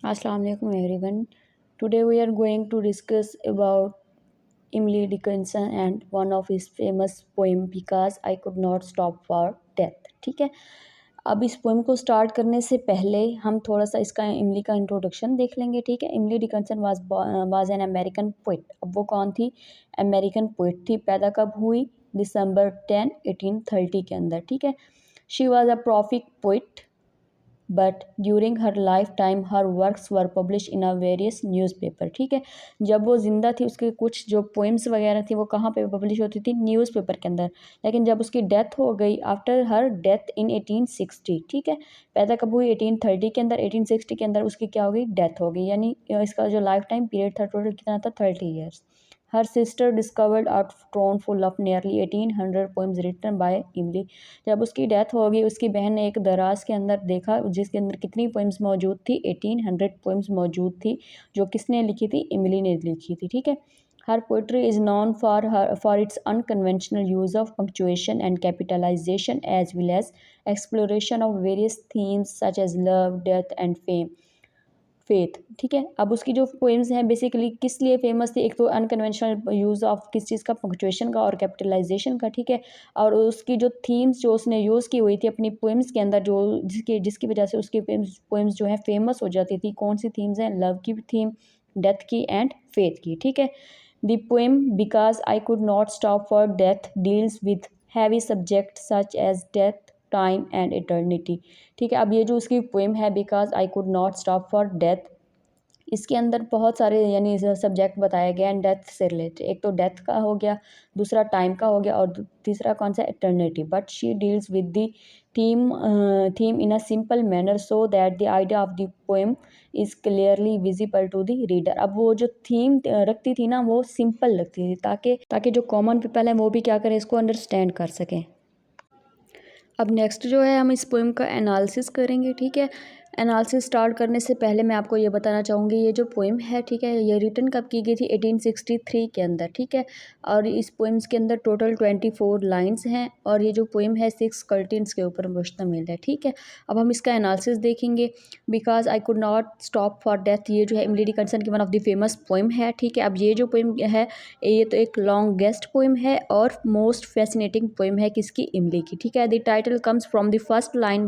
Assalamu alaikum everyone. Today we are going to discuss about Emily Dickinson and one of his famous poem because I could not stop for death. ठीक है, अब इस poem को start करने से पहले हम थोड़ा सा इसका इमली का इंट्रोडक्शन देख लेंगे। ठीक है, Emily Dickinson was an American poet. अब वो कौन थी? अमेरिकन पोइट थी। पैदा कब हुई? December 10, 1830 के अंदर। ठीक है, she was a prolific poet but during her life time her works were publish in a various newspaper. ठीक है, जब वो ज़िंदा थी उसके कुछ जो पोइम्स वगैरह थी वो कहाँ पे पब्लिश होती थी? न्यूज़पेपर के अंदर। लेकिन जब उसकी डेथ हो गई आफ्टर हर डेथ इन 1860। ठीक है, पैदा कब हुई? 1830 के अंदर। 1860 के अंदर उसकी क्या हो गई? डेथ हो गई। यानी इसका जो लाइफ टाइम पीरियड था टोटल कितना था? 30 years. Her sister discovered a trunk full of nearly 1800 poems written by Emily. जब उसकी डेथ हो गई उसकी बहन ने एक दराज के अंदर देखा जिसके अंदर कितनी पोइम्स मौजूद थी? 1800 पोइम्स मौजूद थी, जो किसने लिखी थी? इमली ने लिखी थी। ठीक है, her poetry is known for its unconventional use of punctuation and capitalization as well as exploration of various themes such as love, death and faith. ठीक है, अब उसकी जो पोएम्स हैं बेसिकली किस लिए फेमस थी? एक तो अनकन्वेंशनल यूज़ ऑफ किस चीज़ का? पंक्चुएशन का और कैपिटलाइजेशन का। ठीक है, और उसकी जो थीम्स जो उसने यूज़ की हुई थी अपनी पोएम्स के अंदर, जो जिसकी जिसकी वजह से उसकी पोएम्स जो है फेमस हो जाती थी। कौन सी थीम्स हैं? लव की थीम, डेथ की एंड फेथ की। ठीक है, the poem because I could not stop for death deals with heavy subject such as death, time and eternity. ठीक है, अब ये जो उसकी पोएम है because I could not stop for death, इसके अंदर बहुत सारे यानी सब्जेक्ट बताए गए हैं डेथ से रिलेटेड। एक तो डेथ का हो गया, दूसरा टाइम का हो गया और तीसरा कौन सा? Eternity. But she deals with the theme in a simple manner so that the idea of the poem is clearly visible to the reader. अब वो जो थीम रखती थी ना वो सिंपल रखती थी ताकि ताकि जो कॉमन पीपल हैं वो भी क्या करें? इसको अंडरस्टैंड कर सकें। अब नेक्स्ट जो है हम इस पोएम का एनालिसिस करेंगे। ठीक है, एनालिसिस स्टार्ट करने से पहले मैं आपको ये बताना चाहूँगी ये जो पोएम है, ठीक है, ये रिटन कब की गई थी? 1863 के अंदर। ठीक है, और इस पोएम्स के अंदर टोटल 24 लाइन्स हैं और ये जो पोएम है 6 कर्टेन्स के ऊपर मुश्तमिल है। ठीक है, अब हम इसका एनालिसिस देखेंगे। Because I could not stop for death, ये जो है इमली डिकन्सन की one of the famous poem है। ठीक है, अब ये जो पोएम है ये तो एक लॉन्गेस्ट पोएम है और मोस्ट फैसिनेटिंग पोएम है किसकी? इमली की। ठीक है, the title comes from the first line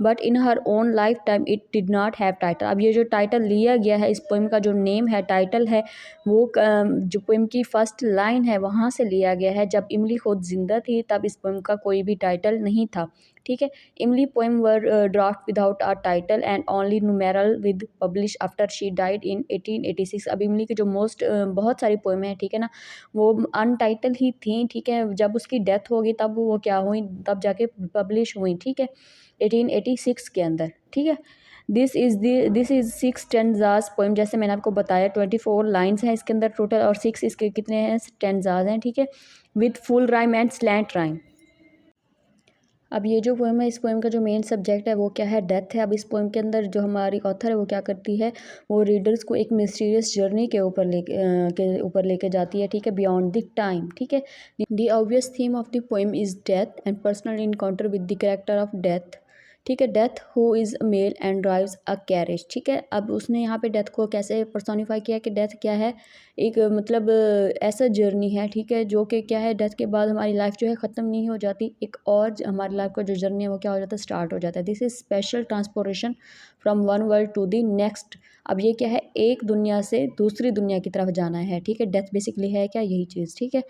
but in her own life time it did not have title. अब ये जो टाइटल लिया गया है इस पोएम का, जो नेम है, टाइटल है, वो जो पोएम की फर्स्ट लाइन है वहाँ से लिया गया है। जब इमली खुद जिंदा थी तब इस पोएम का कोई भी टाइटल नहीं था। ठीक है, इमली poem were draft without a title and only numeral with publish after she died in 1886। अब इमली की जो बहुत सारी पोएम है, ठीक है ना, वो अनटाइटल ही थी। ठीक है, जब उसकी डेथ होगी तब वो क्या हुई? तब जाके पब्लिश हुई। ठीक है, 1886 के अंदर। ठीक है, दिस इज़ 6 स्टैंजास पोएम। जैसे मैंने आपको बताया 24 लाइन्स हैं इसके अंदर टोटल और 6 इसके कितने हैं? स्टैंजास हैं। ठीक है, with full rhyme and slant rhyme. अब ये जो पोएम है इस पोएम का जो मेन सब्जेक्ट है वो क्या है? डेथ है। अब इस पोएम के अंदर जो हमारी ऑथर है वो क्या करती है? वो रीडर्स को एक मिस्टीरियस जर्नी के ऊपर लेके जाती है। ठीक है, बियॉन्ड द टाइम। ठीक है, the obvious theme of the poem is death and personal encounter with the character of death. ठीक है, death who is male and drives a carriage. ठीक है, अब उसने यहाँ पे डेथ को कैसे पर्सोनीफाई किया कि डेथ क्या है? एक मतलब ऐसा जर्नी है। ठीक है, जो कि क्या है? डेथ के बाद हमारी लाइफ जो है ख़त्म नहीं हो जाती, एक और हमारी लाइफ का जो जर्नी है वो क्या हो जाता है? स्टार्ट हो जाता है। This is special transportation from one world to the next. अब ये क्या है? एक दुनिया से दूसरी दुनिया की तरफ जाना है। ठीक है, डेथ बेसिकली है क्या? यही चीज़। ठीक है,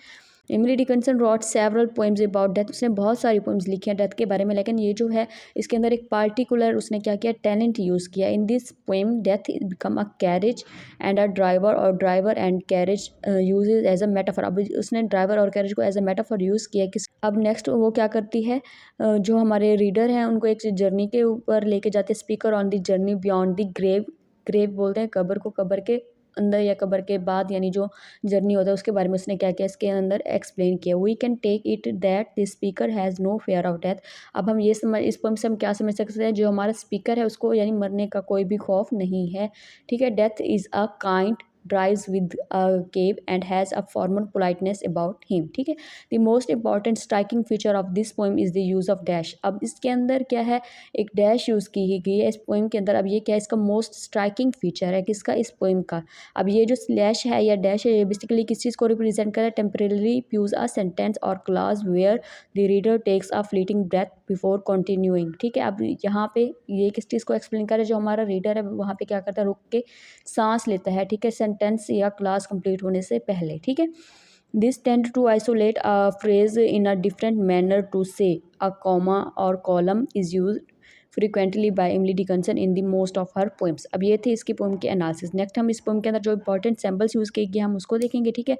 Emily Dickinson wrote several poems about death. उसने बहुत सारी पोएम्स लिखी हैं डेथ के बारे में, लेकिन ये जो है इसके अंदर एक पार्टिकुलर उसने क्या किया? टैलेंट यूज़ किया। In this poem death become a carriage and a driver, और driver and carriage use as a metaphor. अब उसने ड्राइवर और कैरेज को एज अ मेटाफर यूज़ किया। किस अब नेक्स्ट वो क्या करती है? जो हमारे रीडर हैं उनको एक जर्नी के ऊपर लेके जाते हैं। Speaker on the journey beyond the grave. Grave बोलते हैं कब्र को, कब्र के अंदर या कब्र के बाद, यानी जो जर्नी होता है उसके बारे में उसने क्या किया इसके अंदर एक्सप्लेन किया। We can take it that the speaker has no fear of death. अब हम ये समझ इस पोएम से हम क्या समझ सकते हैं? जो हमारा स्पीकर है उसको यानी मरने का कोई भी खौफ नहीं है। ठीक है, death is a kind drives with a cave and has a formal politeness about him, ठीक है। The most important striking feature of this poem is the use of dash. अब इसके अंदर क्या है, एक डैश यूज़ की गई है इस पोएम के अंदर। अब ये क्या है, इसका मोस्ट स्ट्राइकिंग फीचर है किसका, इस पोएम का। अब ये जो स्लैश है या डैश है, ये बेसिकली किस चीज़ को रिप्रेजेंट कर रहा है, टेम्परेली यूज अ सेंटेंस और clause where the reader takes a fleeting breath before continuing, ठीक है। अब यहाँ पे ये किस चीज़ को एक्सप्लेन कर रहा है, जो हमारा रीडर है वहाँ पे क्या करता है, रुक के सांस लेता है, ठीक है, सेंटेंस या क्लास कंप्लीट होने से पहले, ठीक है। This tend to isolate a phrase in a different manner to say a comma और colon is use frequently by Emily Dickinson in the most of her poems. अब ये थे इसकी पोएम के एनालिसिस। नेक्स्ट हम इस पोएम के अंदर जो इंपॉर्टेंट सैम्बल्स यूज़ किए गए हम उसको देखेंगे, ठीक है।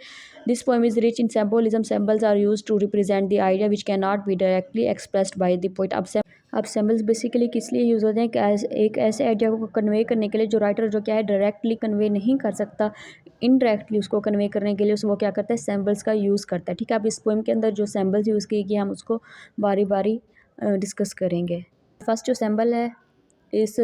This poem is rich in symbolism. Symbols are use to represent the idea which can not be directly expressed by the poet. अब सैम्बल्स बेसिकली किस लिए यूज़ होते हैं कि एक ऐसे आइडिया को कन्वे करने के लिए जो राइटर जो क्या है डायरेक्टली कन्वे नहीं कर सकता, इनडायरेक्टली उसको कन्वे करने के लिए वो क्या करता है, सैम्बल्स का यूज़ करता है, ठीक है। अब इस पोएम के अंदर जो सैम्बल्स यूज़ किए गए हम उसको बारी बारी डिस्कस करेंगे। फर्स्ट जो सैम्बल है इस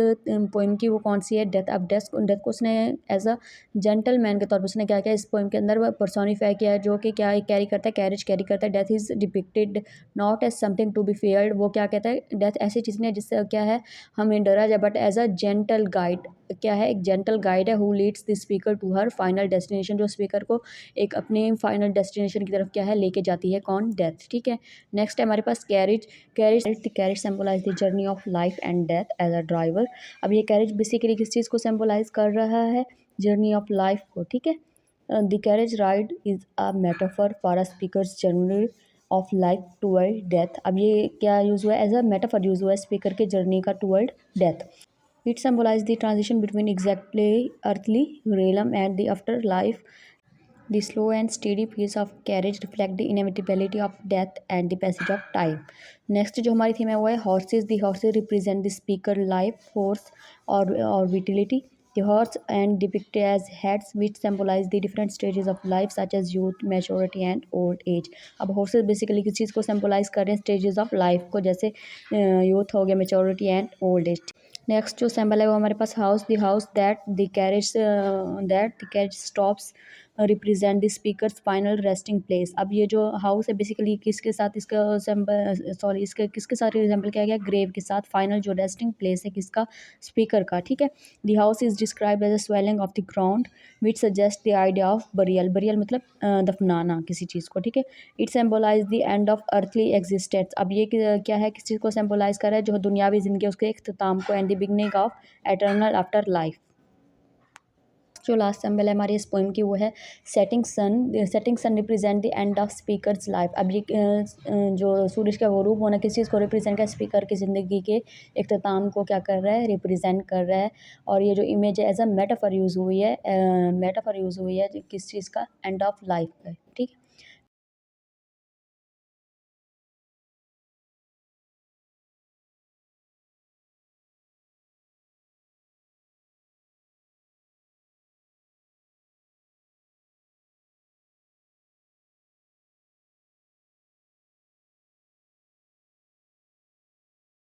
पोएम की वो कौन सी है, डेथ। अब डेथ डेथ को उसने एज अ जेंटलमैन के तौर पर उसने क्या किया इस पोएम के अंदर पर्सोनीफाई किया है, जो कि क्या कैरी करता है, कैरेज कैरी करता है। Death is depicted not as something to be feared. वो क्या कहता है, डेथ ऐसी चीज़ नहीं है जिससे क्या है हमें डरा जाए, but as a gentle guide, क्या है, एक जेंटल गाइड है who leads the speaker to her final destination, जो स्पीकर को एक अपने फाइनल डेस्टिनेशन की तरफ क्या है लेके जाती है, कौन, डेथ, ठीक है। नेक्स्ट है हमारे पास carriage. Carriage symbolise the journey of life and death as a driver. अब ये कैरेज बेसिकली किस चीज़ को सिंबलाइज कर रहा है, जर्नी ऑफ लाइफ को, ठीक है। The carriage ride is a metaphor for a speakers journey of life toward death. अब ये क्या यूज़ हुआ है, एज अ मेटाफर यूज़ हुआ है स्पीकर के जर्नी का toward death. It symbolizes the transition between exactly earthly realm and the afterlife. The slow and steady pace of carriage reflect the inevitability of death and the passage of time. Next जो हमारी theme है वो है horses. The horses represent the speaker life force or vitality. The horse and depicted as heads which symbolize the different stages of life such as youth, maturity and old age. अब horses basically किस चीज़ को symbolize कर रहे हैं, stages of life को, जैसे youth हो गया, maturity and old age. Next जो सिंबल है वो हमारे पास house. The house that the carriage stops represent the speaker's final resting place. अब ये जो हाउस है बेसिकली किसके साथ इसका सॉरी इसके किसके साथ रिजेंबल किया गया, ग्रेव के साथ। फाइनल जो रेस्टिंग प्लेस है किसका, स्पीकर का, ठीक है। The house is describe as a swelling of the ground which suggest the idea of burial. Burial मतलब दफनाना किसी चीज़ को, ठीक है। It symbolize the end of earthly existence. अब ये क्या है, किस चीज़ को सिम्बोलाइज कर रहा है, जो दुनियावी ज़िंदगी उसके इख्तिताम को, and the beginning of eternal after life. जो लास्ट सिंबल है हमारी इस पोएम की वो है setting sun. Setting sun represent the end of speaker's life. अब ये जो सूरज का गुरूब होना किस चीज़ को रिप्रेजेंट कर, स्पीकर की ज़िंदगी के इख्तिताम को क्या कर रहा है, रिप्रेजेंट कर रहा है। और ये जो इमेज है एज अ मेटाफर यूज़ हुई है, मेटाफर यूज़ हुई है किस चीज़ का, एंड ऑफ लाइफ का, ठीक है।